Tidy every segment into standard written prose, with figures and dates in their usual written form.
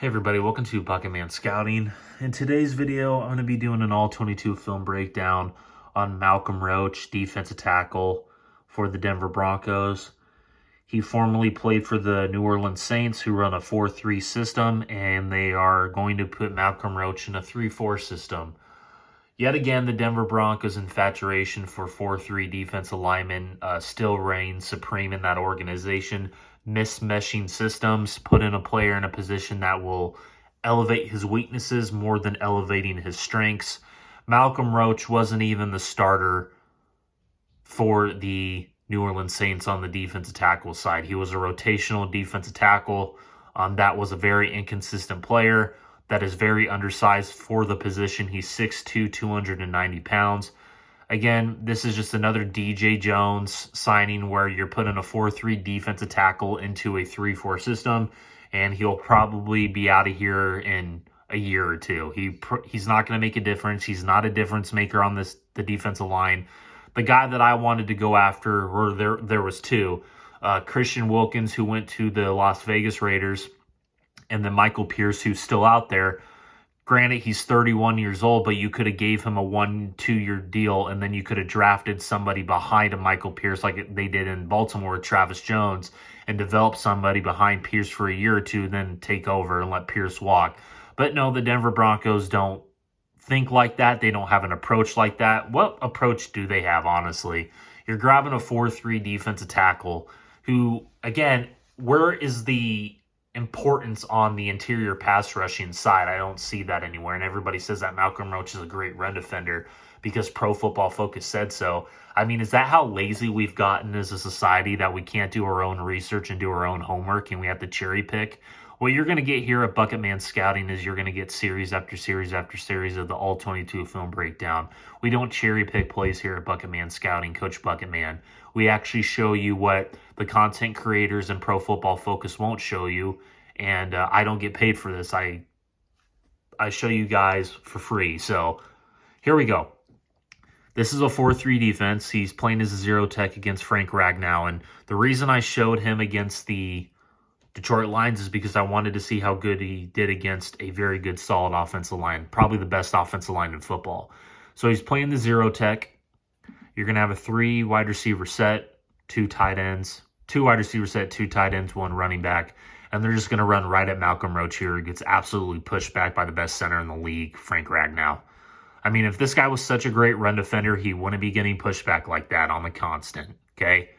Hey everybody, welcome to Bucket Man Scouting. In today's video, I'm going to be doing an all-22 film breakdown on Malcom Roach, defensive tackle for the Denver Broncos. He formerly played for the New Orleans Saints, who run a 4-3 system, and they are going to put Malcom Roach in a 3-4 system. Yet again, the Denver Broncos' infatuation for 4-3 defensive linemen still reigns supreme in that organization. Mismeshing systems, put in a player in a position that will elevate his weaknesses more than elevating his strengths. Malcom Roach wasn't even the starter for the New Orleans Saints on the defensive tackle side. He was a rotational defensive tackle. That was a very inconsistent player that is very undersized for the position. He's 6'2", 290 pounds. Again, this is just another DJ Jones signing where you're putting a 4-3 defensive tackle into a 3-4 system, and he'll probably be out of here in a year or two. He's not going to make a difference. He's not a difference maker on the defensive line. The guy that I wanted to go after, or there was two, Christian Wilkins, who went to the Las Vegas Raiders, and then Michael Pierce, who's still out there. Granted, he's 31 years old, but you could have gave him a 1-2 year deal, and then you could have drafted somebody behind a Michael Pierce like they did in Baltimore with Travis Jones and develop somebody behind Pierce for a year or two, then take over and let Pierce walk. But no, the Denver Broncos don't think like that. They don't have an approach like that. What approach do they have, honestly? You're grabbing a 4-3 defensive tackle who, again, where is the importance on the interior pass rushing side? I don't see that anywhere. And everybody says that Malcom Roach is a great run defender because Pro Football Focus said so. I mean, is that how lazy we've gotten as a society that we can't do our own research and do our own homework and we have to cherry pick? What you're going to get here at Bucket Man Scouting is you're going to get series after series after series of the all-22 film breakdown. We don't cherry pick plays here at Bucket Man Scouting, Coach Bucket Man. We actually show you what the content creators and Pro Football Focus won't show you, and I don't get paid for this. I show you guys for free. So here we go. This is a 4-3 defense. He's playing as a zero tech against Frank Ragnow, and the reason I showed him against the Detroit Lions is because I wanted to see how good he did against a very good, solid offensive line, probably the best offensive line in football. So he's playing the zero tech. You're going to have a 3 wide receiver set, 2 tight ends, 2 wide receiver set, 2 tight ends, 1 running back. And they're just going to run right at Malcom Roach here. He gets absolutely pushed back by the best center in the league, Frank Ragnow. I mean, if this guy was such a great run defender, he wouldn't be getting pushed back like that on the constant, okay?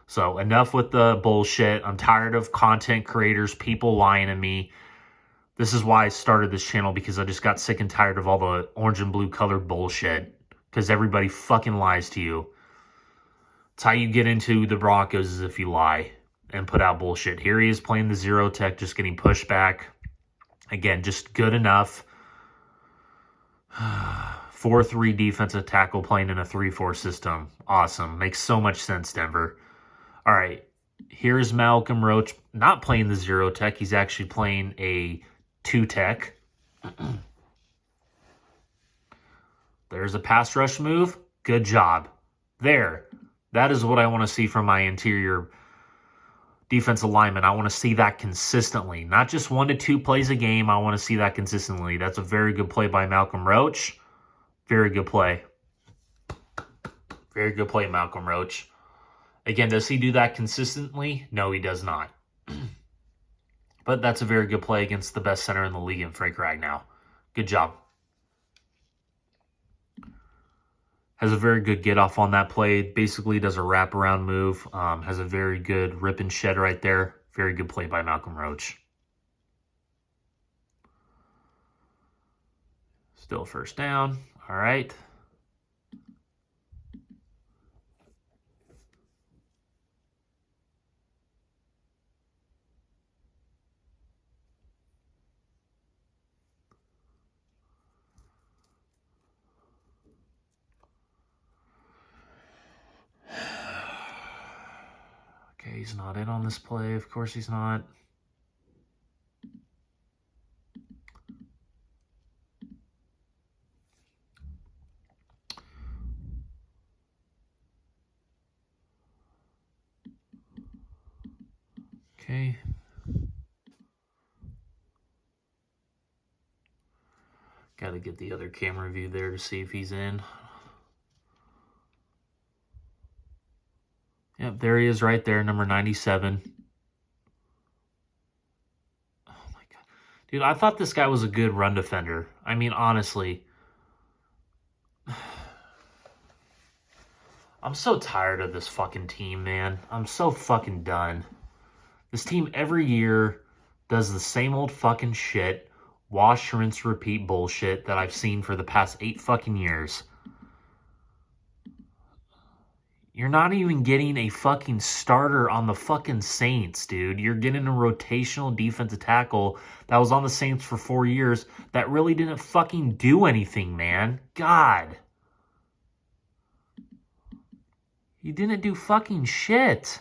So enough with the bullshit. I'm tired of content creators, people lying to me. This is why I started this channel, because I just got sick and tired of all the orange and blue colored bullshit. Because everybody fucking lies to you. It's how you get into the Broncos, is if you lie and put out bullshit. Here he is playing the zero tech, just getting pushed back. Again, just good enough. 4-3 defensive tackle playing in a 3-4 system. Awesome. Makes so much sense, Denver. All right. Here's Malcom Roach not playing the zero tech. He's actually playing a 2 tech. There's a pass rush move. Good job. There. That is what I want to see from my interior defensive lineman. I want to see that consistently. Not just 1 to 2 plays a game. I want to see that consistently. That's a very good play by Malcom Roach. Very good play. Very good play, Malcom Roach. Again, does he do that consistently? No, he does not. But that's a very good play against the best center in the league in Frank Ragnow. Good job. Has a very good get off on that play. Basically does a wraparound move. Has a very good rip and shed right there. Very good play by Malcom Roach. Still first down. All right. Okay, he's not in on this play. Of course he's not. Okay. Got to get the other camera view there to see if he's in. Yep, there he is right there, number 97. Oh my God. Dude, I thought this guy was a good run defender. I mean, honestly. I'm so tired of this fucking team, man. I'm so fucking done. This team every year does the same old fucking shit. Wash, rinse, repeat bullshit that I've seen for the past 8 fucking years. You're not even getting a fucking starter on the fucking Saints, dude. You're getting a rotational defensive tackle that was on the Saints for 4 years that really didn't fucking do anything, man. God. He didn't do fucking shit.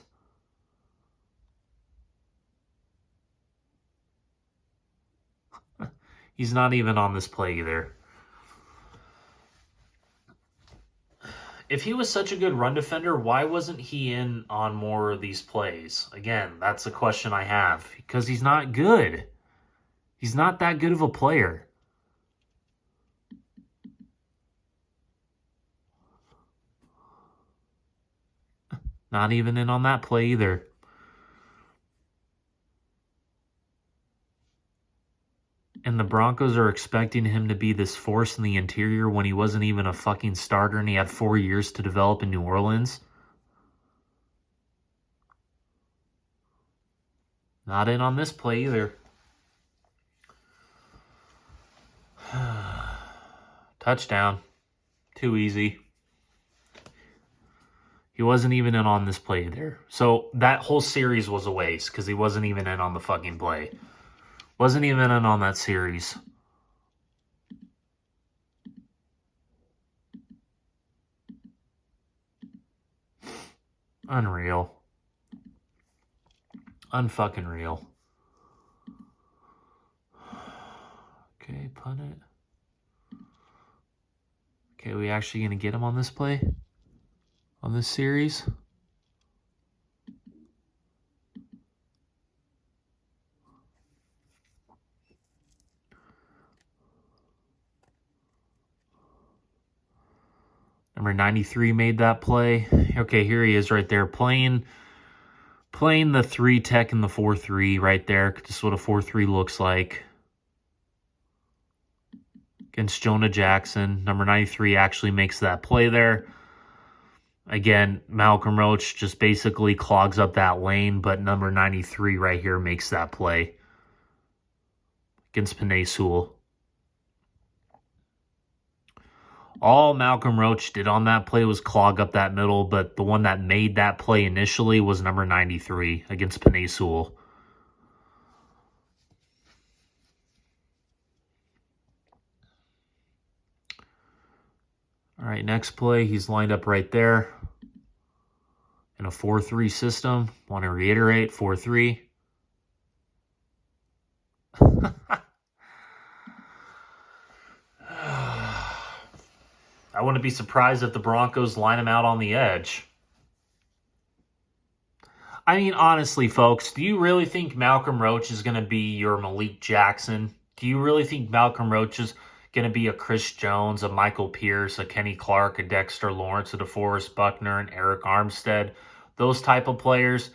He's not even on this play either. If he was such a good run defender, why wasn't he in on more of these plays? Again, that's the question I have. Because he's not good. He's not that good of a player. Not even in on that play either. And the Broncos are expecting him to be this force in the interior when he wasn't even a fucking starter and he had 4 years to develop in New Orleans. Not in on this play either. Touchdown. Too easy. He wasn't even in on this play either. So that whole series was a waste because he wasn't even in on the fucking play. Wasn't even in on that series. Unreal. Unfucking real. Okay, punt it. Okay, we actually going to get him on this play? On this series? Number 93 made that play. Okay, here he is right there playing the 3 tech and the 4-3 right there. Just what a 4-3 looks like. Against Jonah Jackson. Number 93 actually makes that play there. Again, Malcom Roach just basically clogs up that lane, but number 93 right here makes that play. Against Penei Sewell. All Malcom Roach did on that play was clog up that middle, but the one that made that play initially was number 93 against Penei Sewell. All right, next play, he's lined up right there in a 4-3 system. Want to reiterate, 4-3. I wouldn't be surprised if the Broncos line him out on the edge. I mean, honestly, folks, do you really think Malcom Roach is going to be your Malik Jackson? Do you really think Malcom Roach is going to be a Chris Jones, a Michael Pierce, a Kenny Clark, a Dexter Lawrence, a DeForest Buckner, an Eric Armstead? Those type of players?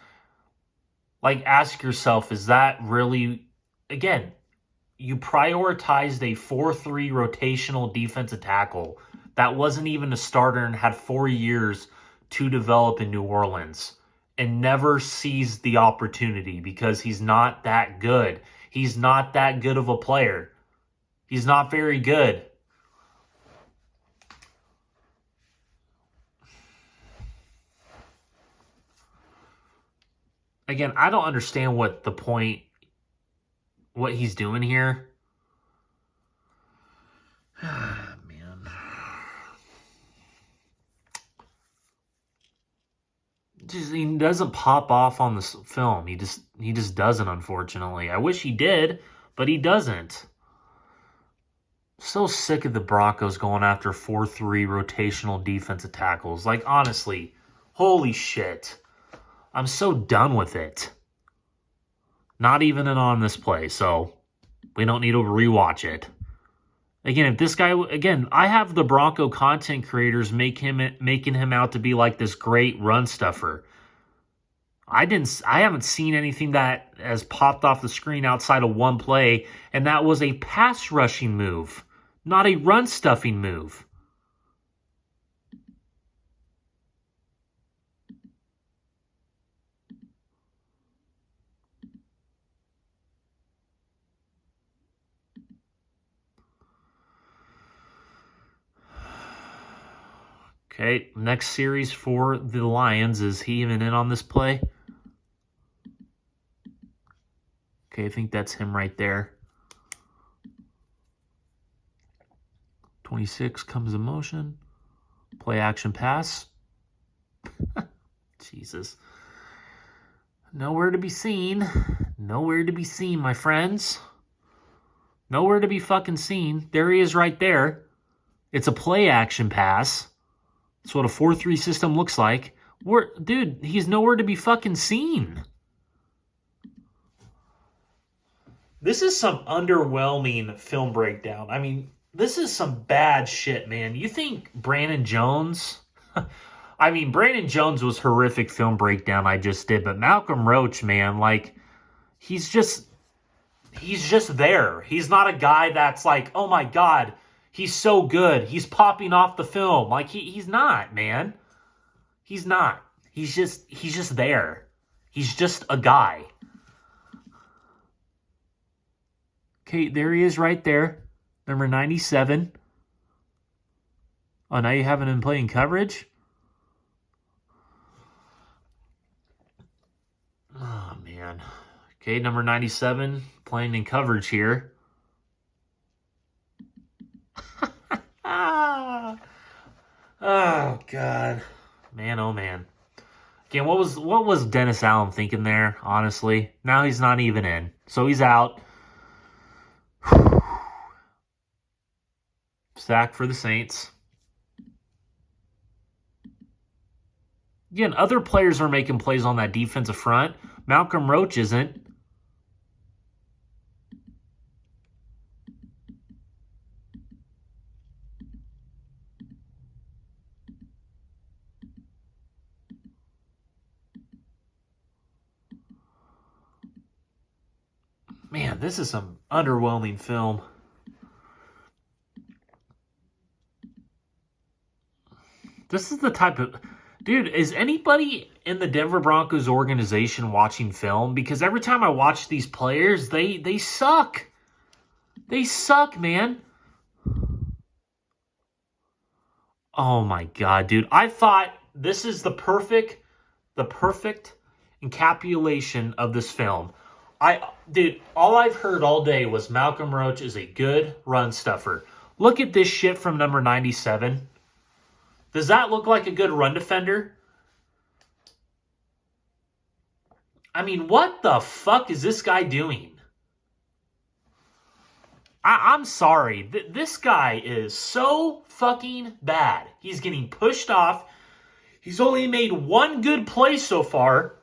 Like, ask yourself, is that really... Again, you prioritized a 4-3 rotational defensive tackle that wasn't even a starter and had 4 years to develop in New Orleans and never seized the opportunity because he's not that good. He's not that good of a player. He's not very good. Again, I don't understand what the point, what he's doing here. Man. Just, he doesn't pop off on this film. He just doesn't, unfortunately. I wish he did, but he doesn't. So sick of the Broncos going after 4-3 rotational defensive tackles. Like, honestly, holy shit. I'm so done with it. Not even in on this play, so we don't need to rewatch it. Again, if this guy, again, I have the Bronco content creators making him out to be like this great run stuffer. I haven't seen anything that has popped off the screen outside of one play, and that was a pass rushing move, not a run stuffing move. Okay, next series for the Lions. Is he even in on this play? Okay, I think that's him right there. 26 comes in motion. Play action pass. Jesus. Nowhere to be seen. Nowhere to be seen, my friends. Nowhere to be fucking seen. There he is right there. It's a play action pass. That's what a 4-3 system looks like. Dude, he's nowhere to be fucking seen. This is some underwhelming film breakdown. I mean, this is some bad shit, man. You think Brandon Jones... I mean, Brandon Jones was horrific film breakdown I just did, but Malcom Roach, man, like, he's just there. He's not a guy that's like, oh my God, he's so good. He's popping off the film. Like, he's not, man. He's not. He's just there. He's just a guy. Okay, there he is right there. Number 97. Oh, now you haven't been playing coverage? Oh, man. Okay, number 97, playing in coverage here. Oh, God. Man, oh, man. Again, what was Dennis Allen thinking there, honestly? Now he's not even in. So he's out. Sack for the Saints. Again, other players are making plays on that defensive front. Malcom Roach isn't. Man, this is some underwhelming film. This is the type of... Dude, is anybody in the Denver Broncos organization watching film? Because every time I watch these players, they suck. They suck, man. Oh my God, dude. I thought this is the perfect encapsulation of this film. Dude, all I've heard all day was Malcom Roach is a good run stuffer. Look at this shit from number 97. Does that look like a good run defender? I mean, what the fuck is this guy doing? I'm sorry. This guy is so fucking bad. He's getting pushed off. He's only made one good play so far.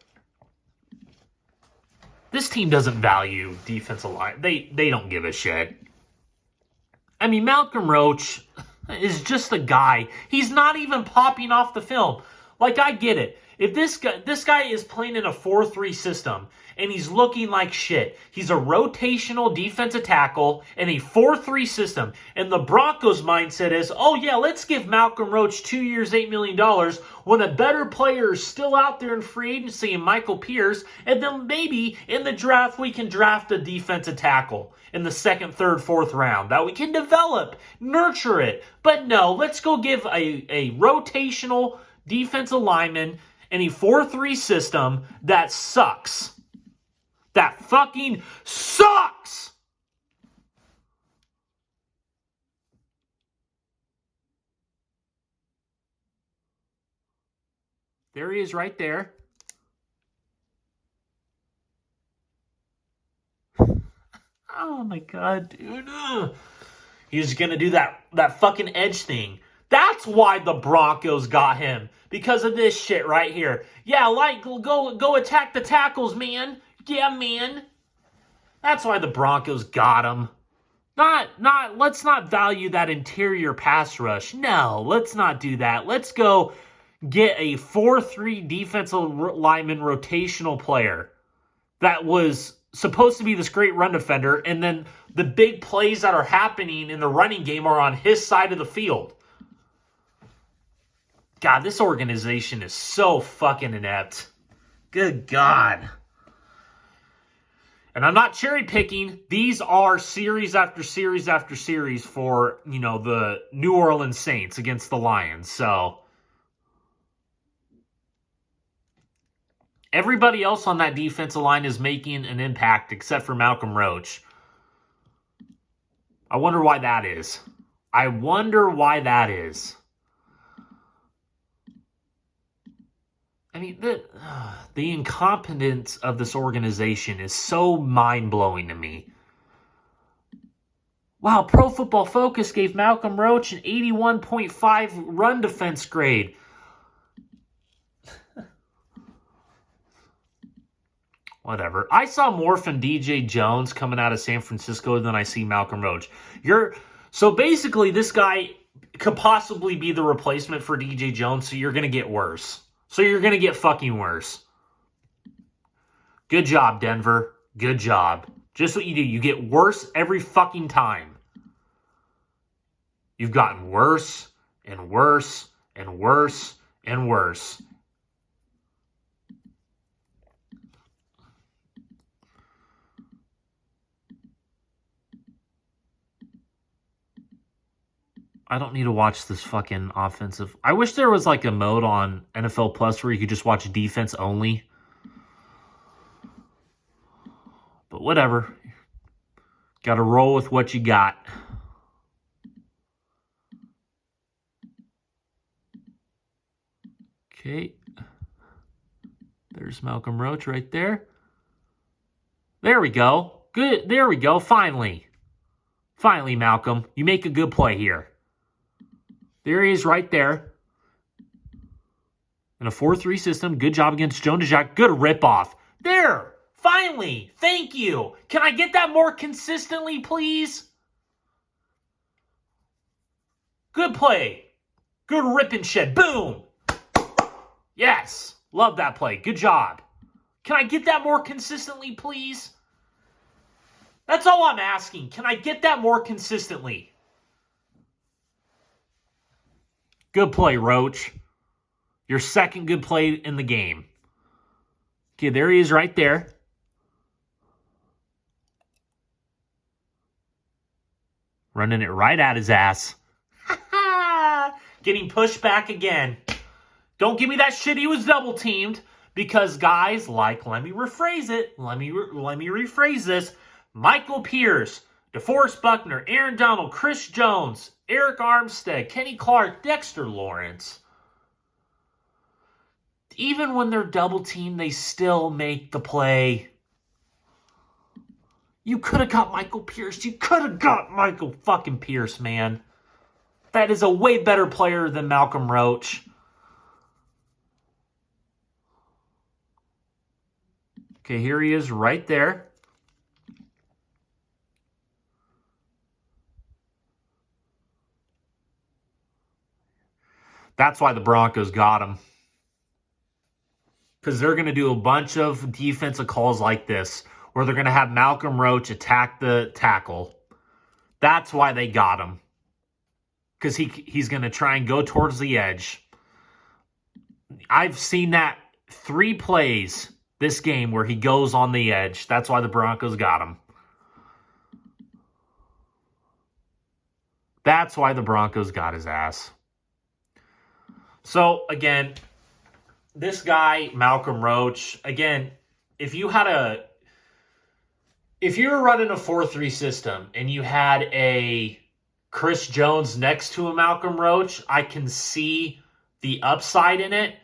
This team doesn't value defensive line. They don't give a shit. I mean, Malcom Roach is just a guy. He's not even popping off the film. Like, I get it. If this guy is playing in a 4-3 system and he's looking like shit, he's a rotational defensive tackle in a 4-3 system, and the Broncos' mindset is, oh yeah, let's give Malcom Roach 2 years, $8 million when a better player is still out there in free agency in Michael Pierce, and then maybe in the draft we can draft a defensive tackle in the second, third, fourth round that we can develop, nurture it. But no, let's go give a rotational defensive lineman in a 4-3 system that sucks. That fucking sucks! There he is right there. Oh my God, dude. He's going to do that fucking edge thing. That's why the Broncos got him. Because of this shit right here. Yeah, like, go attack the tackles, man. Yeah, man. That's why the Broncos got him. Let's not value that interior pass rush. No, let's not do that. Let's go get a 4-3 defensive lineman rotational player that was supposed to be this great run defender, and then the big plays that are happening in the running game are on his side of the field. God, this organization is so fucking inept. Good God. And I'm not cherry picking. These are series after series after series for, the New Orleans Saints against the Lions. So everybody else on that defensive line is making an impact except for Malcom Roach. I wonder why that is. I mean, the incompetence of this organization is so mind-blowing to me. Wow, Pro Football Focus gave Malcom Roach an 81.5 run defense grade. Whatever. I saw more from DJ Jones coming out of San Francisco than I see Malcom Roach. So basically, this guy could possibly be the replacement for DJ Jones, so you're going to get worse. So you're going to get fucking worse. Good job, Denver. Good job. Just what you do. You get worse every fucking time. You've gotten worse and worse and worse and worse. I don't need to watch this fucking offensive. I wish there was like a mode on NFL Plus where you could just watch defense only. But whatever. Got to roll with what you got. Okay. There's Malcom Roach right there. There we go. Good. There we go. Finally. Finally, Malcom. You make a good play here. There he is right there. In a 4-3 system. Good job against Joan DeJacque. Good ripoff. There. Finally. Thank you. Can I get that more consistently, please? Good play. Good rip and shed. Boom. Yes. Love that play. Good job. Can I get that more consistently, please? That's all I'm asking. Can I get that more consistently? Good play, Roach. Your second good play in the game. Okay, there he is right there. Running it right at his ass. Getting pushed back again. Don't give me that shit he was double teamed. Because guys like, let me rephrase it. Let me rephrase this. Michael Pierce, DeForest Buckner, Aaron Donald, Chris Jones, Eric Armstead, Kenny Clark, Dexter Lawrence. Even when they're double teamed, they still make the play. You could have got Michael Pierce. You could have got Michael fucking Pierce, man. That is a way better player than Malcom Roach. Okay, here he is right there. That's why the Broncos got him. Because they're going to do a bunch of defensive calls like this, where they're going to have Malcom Roach attack the tackle. That's why they got him. Because he's going to try and go towards the edge. I've seen that 3 plays this game where he goes on the edge. That's why the Broncos got him. That's why the Broncos got his ass. So, again, this guy, Malcom Roach, again, if you were running a 4-3 system and you had a Chris Jones next to a Malcom Roach, I can see the upside in it.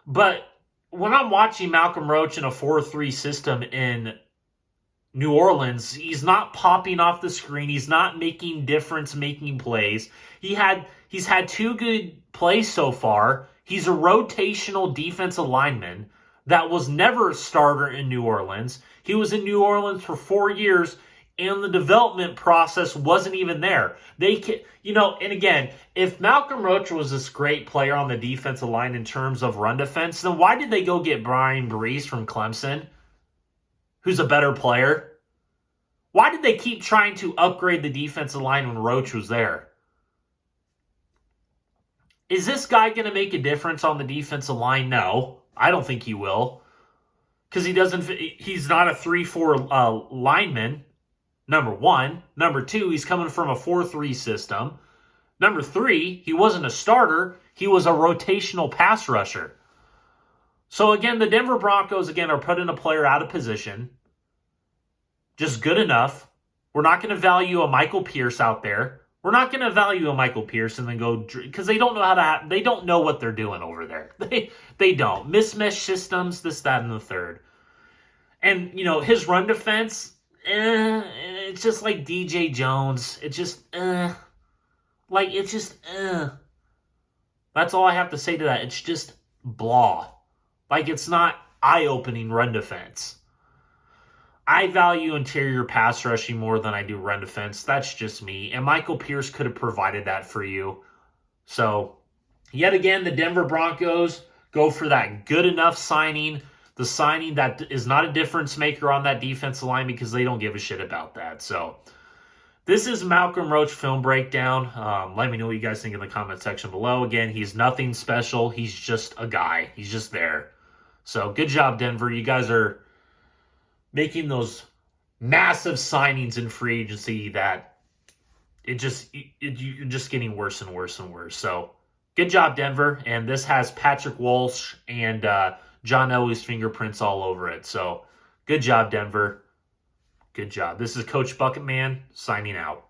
But when I'm watching Malcom Roach in a 4-3 system in New Orleans, he's not popping off the screen. He's not making difference-making plays. He's had 2 good plays so far. He's a rotational defensive lineman that was never a starter in New Orleans. He was in New Orleans for 4 years and the development process wasn't even there. They can, and again, if Malcom Roach was this great player on the defensive line in terms of run defense, then why did they go get Brian Brees from Clemson, who's a better player? Why did they keep trying to upgrade the defensive line when Roach was there? Is this guy going to make a difference on the defensive line? No, I don't think he will. Because he's not a 3-4 lineman, number one. Number two, he's coming from a 4-3 system. Number three, he wasn't a starter. He was a rotational pass rusher. So again, the Denver Broncos, are putting a player out of position. Just good enough. We're not going to value a Michael Pierce out there. We're not going to value a Michael Pierce and then go, because they don't know they don't know what they're doing over there. They don't. Mismatch systems, this, that, and the third. And, his run defense, it's just like DJ Jones. It's just, That's all I have to say to that. It's just blah. It's not eye-opening run defense. I value interior pass rushing more than I do run defense. That's just me. And Michael Pierce could have provided that for you. So, yet again, the Denver Broncos go for that good enough signing. The signing that is not a difference maker on that defensive line because they don't give a shit about that. So, this is Malcom Roach film breakdown. Let me know what you guys think in the comment section below. Again, he's nothing special. He's just a guy. He's just there. So, good job, Denver. You guys are making those massive signings in free agency that you're just getting worse and worse and worse. So, good job, Denver. And this has Patrick Walsh and John Elway's fingerprints all over it. So, good job, Denver. Good job. This is Coach Bucketman signing out.